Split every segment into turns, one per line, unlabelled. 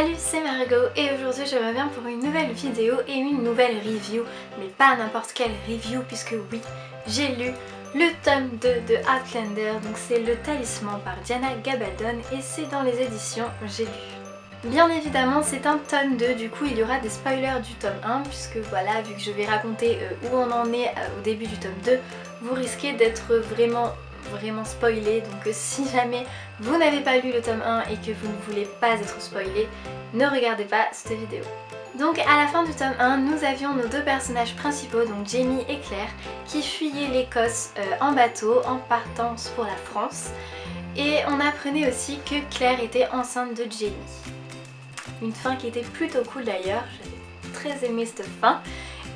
Salut, c'est Margot et aujourd'hui je reviens pour une nouvelle vidéo et une nouvelle review, mais pas n'importe quelle review puisque oui, j'ai lu le tome 2 de Outlander, donc c'est Le Talisman par Diana Gabaldon et c'est dans les éditions J'ai lu. Bien évidemment c'est un tome 2, du coup il y aura des spoilers du tome 1 puisque voilà, vu que je vais raconter où on en est au début du tome 2, vous risquez d'être vraiment spoilé, donc si jamais vous n'avez pas lu le tome 1 et que vous ne voulez pas être spoilé, ne regardez pas cette vidéo. Donc à la fin du tome 1, nous avions nos deux personnages principaux, donc Jamie et Claire, qui fuyaient l'Écosse en bateau en partance pour la France. Et on apprenait aussi que Claire était enceinte de Jamie. Une fin qui était plutôt cool d'ailleurs, j'avais très aimé cette fin.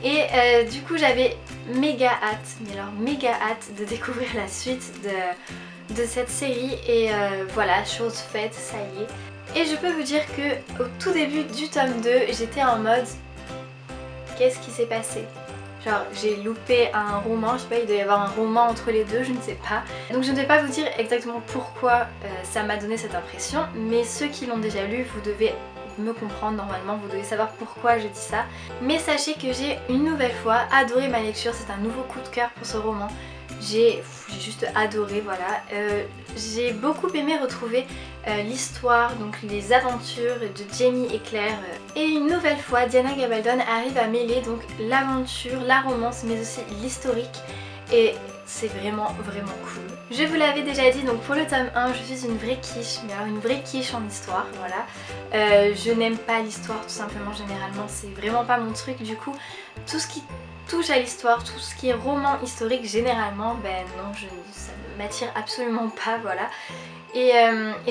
Et du coup j'avais méga hâte, mais alors méga hâte de découvrir la suite de cette série et voilà, chose faite, ça y est. Et je peux vous dire que au tout début du tome 2, j'étais en mode qu'est-ce qui s'est passé? Genre j'ai loupé un roman, je sais pas, il doit y avoir un roman entre les deux, je ne sais pas. Donc je ne vais pas vous dire exactement pourquoi ça m'a donné cette impression, mais ceux qui l'ont déjà lu, vous devez me comprendre normalement, vous devez savoir pourquoi je dis ça. Mais sachez que j'ai une nouvelle fois adoré ma lecture, c'est un nouveau coup de cœur pour ce roman. J'ai juste adoré, voilà. J'ai beaucoup aimé retrouver l'histoire, donc les aventures de Jamie et Claire. Et une nouvelle fois, Diana Gabaldon arrive à mêler donc l'aventure, la romance, mais aussi l'historique. Et c'est vraiment cool. Je vous l'avais déjà dit, donc pour le tome 1 je suis une vraie quiche, mais alors une vraie quiche en histoire, voilà. Je n'aime pas l'histoire tout simplement, généralement c'est vraiment pas mon truc, du coup tout ce qui touche à l'histoire, tout ce qui est roman historique généralement, ben non, ça ne m'attire absolument pas, voilà. Et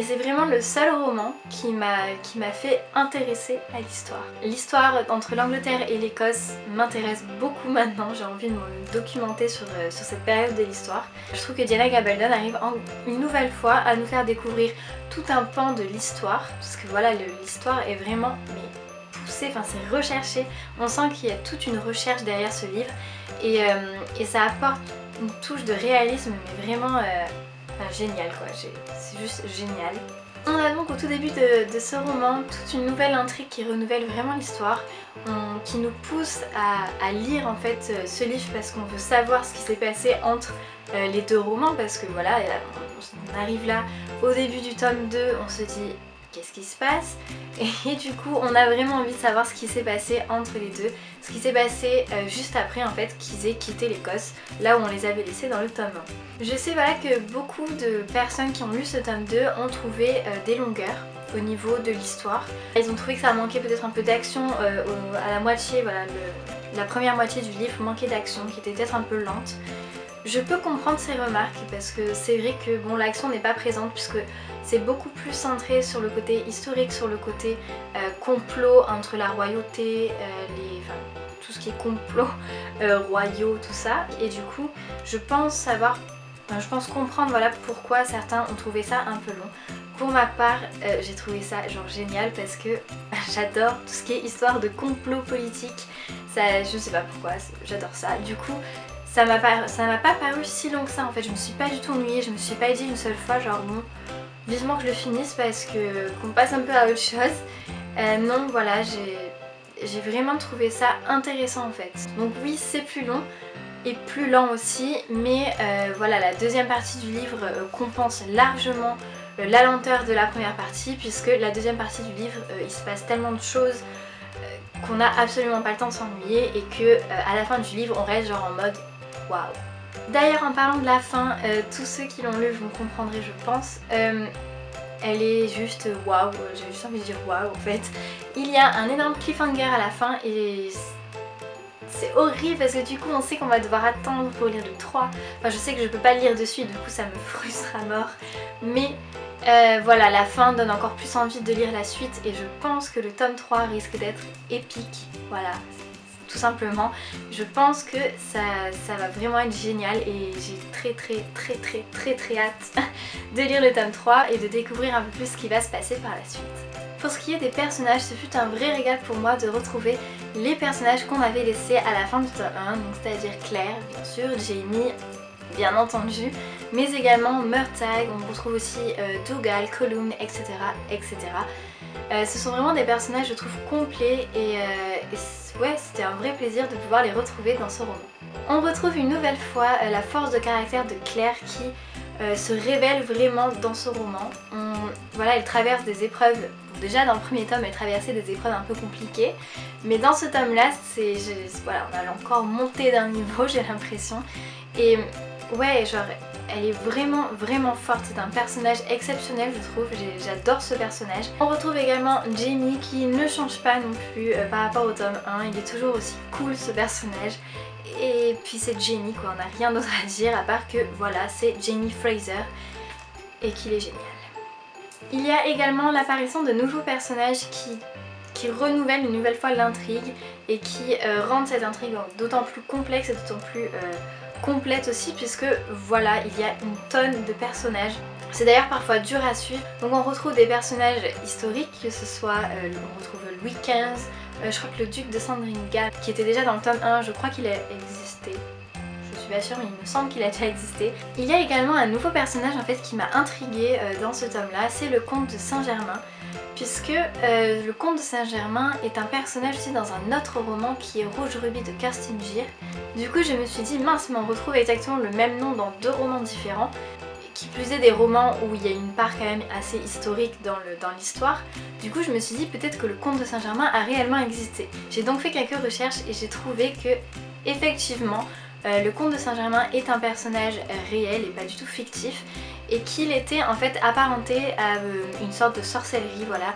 c'est vraiment le seul roman qui m'a fait intéresser à l'histoire. L'histoire entre l'Angleterre et l'Écosse m'intéresse beaucoup maintenant, j'ai envie de me documenter sur cette période de l'histoire. Je trouve que Diana Gabaldon arrive une nouvelle fois à nous faire découvrir tout un pan de l'histoire, parce que voilà, l'histoire est vraiment poussée, enfin c'est recherché, on sent qu'il y a toute une recherche derrière ce livre et ça apporte une touche de réalisme mais vraiment génial quoi, c'est juste génial. On a donc au tout début de ce roman toute une nouvelle intrigue qui renouvelle vraiment l'histoire, qui nous pousse à lire en fait ce livre parce qu'on veut savoir ce qui s'est passé entre les deux romans, parce que voilà, on arrive là au début du tome 2, on se dit qu'est-ce qui se passe, et du coup on a vraiment envie de savoir ce qui s'est passé entre les deux, ce qui s'est passé juste après en fait qu'ils aient quitté l'Écosse, là où on les avait laissés dans le tome 1. Je sais voilà que beaucoup de personnes qui ont lu ce tome 2 ont trouvé des longueurs au niveau de l'histoire. Ils ont trouvé que ça manquait peut-être un peu d'action à la moitié, voilà, la première moitié du livre manquait d'action, qui était peut-être un peu lente. Je peux comprendre ces remarques parce que c'est vrai que bon, l'action n'est pas présente puisque c'est beaucoup plus centré sur le côté historique, sur le côté complot entre la royauté, tout ce qui est complot royaux, tout ça. Et du coup, je pense comprendre voilà pourquoi certains ont trouvé ça un peu long. Pour ma part, j'ai trouvé ça genre génial parce que j'adore tout ce qui est histoire de complot politique. Ça, je sais pas pourquoi, j'adore ça. Du coup, ça m'a pas paru si long que ça en fait, je me suis pas du tout ennuyée, je me suis pas dit une seule fois genre bon, vivement que je le finisse parce que qu'on passe un peu à autre chose. Non voilà, j'ai vraiment trouvé ça intéressant en fait. Donc oui, c'est plus long et plus lent aussi, mais voilà, la deuxième partie du livre compense largement la lenteur de la première partie, puisque la deuxième partie du livre il se passe tellement de choses qu'on n'a absolument pas le temps de s'ennuyer et que à la fin du livre on reste genre en mode waouh. D'ailleurs en parlant de la fin, tous ceux qui l'ont lu vont comprendre je pense, elle est juste waouh, j'ai juste envie de dire waouh en fait. Il y a un énorme cliffhanger à la fin et c'est horrible parce que du coup on sait qu'on va devoir attendre pour lire le 3. Enfin je sais que je peux pas le lire de suite, du coup ça me frustre à mort. Mais voilà, la fin donne encore plus envie de lire la suite et je pense que le tome 3 risque d'être épique. Voilà, tout simplement. Je pense que ça va vraiment être génial et j'ai très hâte de lire le tome 3 et de découvrir un peu plus ce qui va se passer par la suite. Pour ce qui est des personnages, ce fut un vrai régal pour moi de retrouver les personnages qu'on avait laissés à la fin du tome 1, donc c'est-à-dire Claire, bien sûr, Jamie, bien entendu, mais également Murtagh, on retrouve aussi Dougal, Column, etc. Ce sont vraiment des personnages je trouve complets et ouais, c'était un vrai plaisir de pouvoir les retrouver dans ce roman. On retrouve une nouvelle fois la force de caractère de Claire qui se révèle vraiment dans ce roman. Voilà, elle traverse des épreuves. Bon, déjà dans le premier tome elle traversait des épreuves un peu compliquées, mais dans ce tome là voilà, on a encore monté d'un niveau j'ai l'impression. Et ouais, genre elle est vraiment forte, c'est un personnage exceptionnel je trouve, j'adore ce personnage. On retrouve également Jamie qui ne change pas non plus par rapport au tome 1, il est toujours aussi cool ce personnage. Et puis c'est Jamie quoi, on n'a rien d'autre à dire à part que voilà, c'est Jamie Fraser et qu'il est génial. Il y a également l'apparition de nouveaux personnages qui renouvellent une nouvelle fois l'intrigue et qui rendent cette intrigue d'autant plus complexe et d'autant plus complète aussi, puisque voilà, il y a une tonne de personnages. C'est d'ailleurs parfois dur à suivre. Donc on retrouve des personnages historiques, que ce soit on retrouve Louis XV, je crois que le duc de Sandringham qui était déjà dans le tome 1, je crois qu'il a existé. Je suis pas sûre mais il me semble qu'il a déjà existé. Il y a également un nouveau personnage en fait qui m'a intriguée dans ce tome là, c'est le comte de Saint-Germain. Puisque le comte de Saint-Germain est un personnage aussi dans un autre roman qui est Rouge Rubis de Kerstin Gill. Du coup je me suis dit mince, mais on retrouve exactement le même nom dans deux romans différents. Qui plus est des romans où il y a une part quand même assez historique dans l'histoire. Du coup je me suis dit peut-être que le comte de Saint-Germain a réellement existé. J'ai donc fait quelques recherches et j'ai trouvé que effectivement le comte de Saint-Germain est un personnage réel et pas du tout fictif, et qu'il était en fait apparenté à une sorte de sorcellerie, voilà.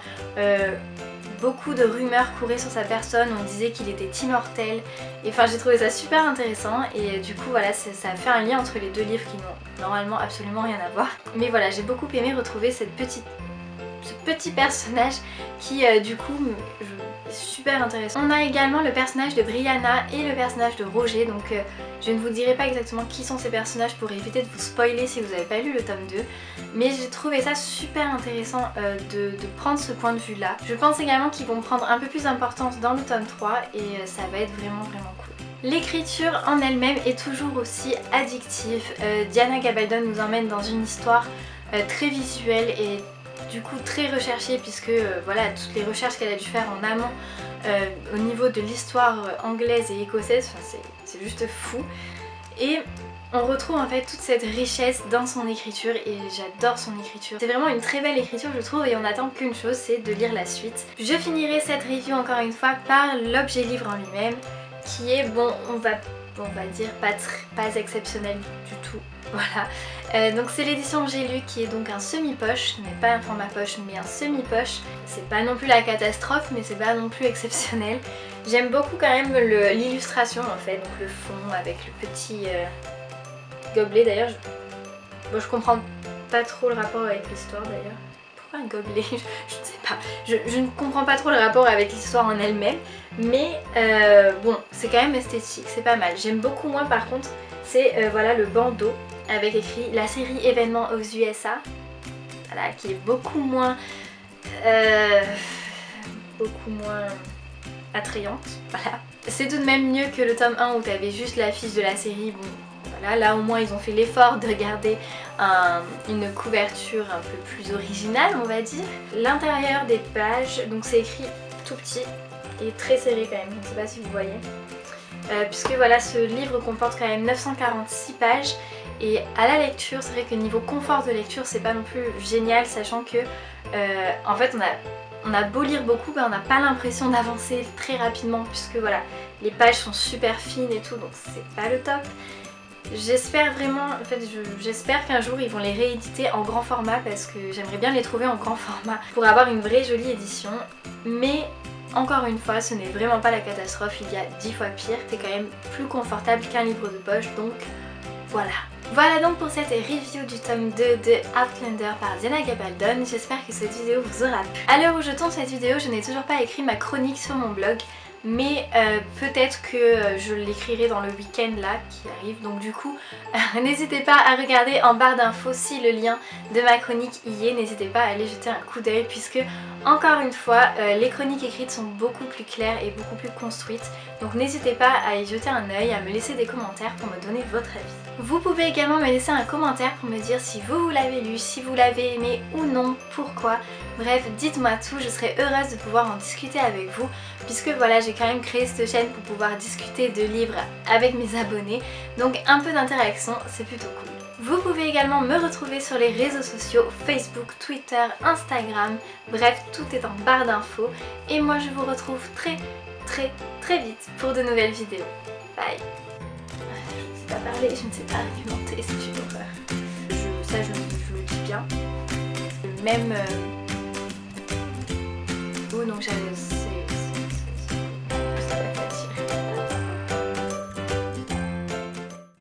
Beaucoup de rumeurs couraient sur sa personne, on disait qu'il était immortel, et enfin j'ai trouvé ça super intéressant et du coup voilà, ça a fait un lien entre les deux livres qui n'ont normalement absolument rien à voir. Mais voilà, j'ai beaucoup aimé retrouver ce petit personnage qui du coup est super intéressant. On a également le personnage de Brianna et le personnage de Roger, donc je ne vous dirai pas exactement qui sont ces personnages pour éviter de vous spoiler si vous n'avez pas lu le tome 2, mais j'ai trouvé ça super intéressant de prendre ce point de vue là. Je pense également qu'ils vont prendre un peu plus d'importance dans le tome 3 et ça va être vraiment cool. L'écriture en elle-même est toujours aussi addictive. Diana Gabaldon nous emmène dans une histoire très visuelle et du coup très recherchée, puisque voilà, toutes les recherches qu'elle a dû faire en amont au niveau de l'histoire anglaise et écossaise, enfin, c'est juste fou. Et on retrouve en fait toute cette richesse dans son écriture et j'adore son écriture. C'est vraiment une très belle écriture je trouve, et on attend qu'une chose, c'est de lire la suite. Je finirai cette review encore une fois par l'objet livre en lui-même, qui est, bon, on va dire pas exceptionnel du tout. Voilà, donc c'est l'édition J'ai lu qui est donc un semi-poche, mais pas un format poche mais un semi-poche. C'est pas non plus la catastrophe mais c'est pas non plus exceptionnel. J'aime beaucoup quand même l'illustration en fait, donc le fond avec le petit gobelet. D'ailleurs je comprends pas trop le rapport avec l'histoire d'ailleurs. Pourquoi un gobelet? Je ne sais pas, je ne comprends pas trop le rapport avec l'histoire en elle-même, mais bon, c'est quand même esthétique, c'est pas mal. J'aime beaucoup moins par contre, c'est voilà le bandeau avec écrit la série événements aux USA, voilà, qui est beaucoup moins attrayante, voilà. C'est tout de même mieux que le tome 1 où tu avais juste l'affiche de la série. Bon, voilà, là au moins ils ont fait l'effort de garder une couverture un peu plus originale on va dire. L'intérieur des pages, donc c'est écrit tout petit et très serré quand même, je ne sais pas si vous voyez. Puisque voilà, ce livre comporte quand même 946 pages et à la lecture, c'est vrai que niveau confort de lecture c'est pas non plus génial, sachant que en fait on a beau lire beaucoup, ben on n'a pas l'impression d'avancer très rapidement, puisque voilà, les pages sont super fines et tout, donc c'est pas le top. J'espère vraiment, en fait j'espère qu'un jour ils vont les rééditer en grand format, parce que j'aimerais bien les trouver en grand format pour avoir une vraie jolie édition. Mais encore une fois, ce n'est vraiment pas la catastrophe, il y a 10 fois pire, c'est quand même plus confortable qu'un livre de poche, donc voilà. Voilà donc pour cette review du tome 2 de Outlander par Diana Gabaldon. J'espère que cette vidéo vous aura plu. À l'heure où je tourne cette vidéo, je n'ai toujours pas écrit ma chronique sur mon blog. mais peut-être que je l'écrirai dans le week-end là qui arrive, donc du coup n'hésitez pas à regarder en barre d'infos si le lien de ma chronique y est, n'hésitez pas à aller jeter un coup d'œil puisque encore une fois les chroniques écrites sont beaucoup plus claires et beaucoup plus construites, donc n'hésitez pas à y jeter un œil, à me laisser des commentaires pour me donner votre avis. Vous pouvez également me laisser un commentaire pour me dire si vous l'avez lu, si vous l'avez aimé ou non, pourquoi. Bref, dites-moi tout, je serai heureuse de pouvoir en discuter avec vous puisque voilà, j'ai quand même créé cette chaîne pour pouvoir discuter de livres avec mes abonnés, donc un peu d'interaction, c'est plutôt cool. Vous pouvez également me retrouver sur les réseaux sociaux, Facebook, Twitter, Instagram, bref, tout est en barre d'infos et moi je vous retrouve très vite pour de nouvelles vidéos. Bye! Je ne sais pas parler, je ne sais pas argumenter, c'est une horreur. Ça je le dis bien. Même... Oh non, j'avais...